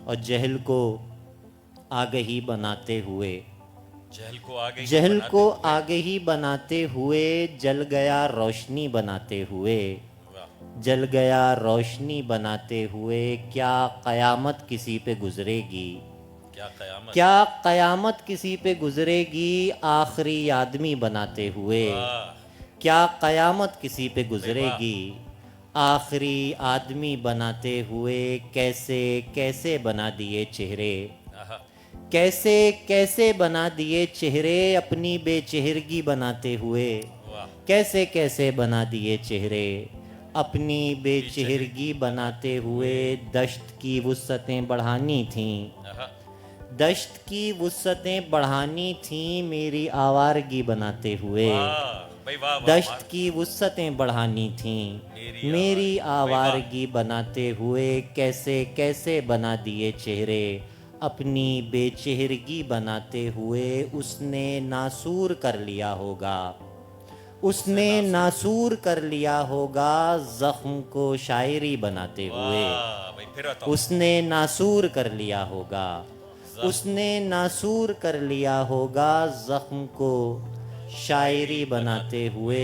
اور جہل کو آگہی بناتے ہوئے جہل کو آگہی بناتے ہوئے جل گیا روشنی بناتے ہوئے جل گیا روشنی بناتے ہوئے کیا قیامت کسی پہ گزرے گی کیا قیامت کسی پہ گزرے گی آخری آدمی بناتے ہوئے کیا قیامت کسی پہ گزرے گی آخری آدمی بناتے ہوئے کیسے کیسے بنا دیے چہرے کیسے کیسے بنا دیے چہرے اپنی بے چہرگی بناتے ہوئے کیسے کیسے بنا دیے چہرے اپنی بے چہرگی بناتے ہوئے دشت کی وسعتیں بڑھانی تھیں دشت کی وسعتیں بڑھانی تھیں میری آوارگی بناتے ہوئے دشت کی وسعتیں بڑھانی تھیں میری آوارگی بناتے ہوئے کیسے کیسے بنا دیے چہرے اپنی بے چہرگی بناتے ہوئے اس نے ناسور کر لیا ہوگا اس نے ناسور کر لیا ہوگا زخم کو شاعری بناتے ہوئے اس نے ناسور کر لیا ہوگا اس نے ناسور کر لیا ہوگا زخم کو شاعری بناتے ہوئے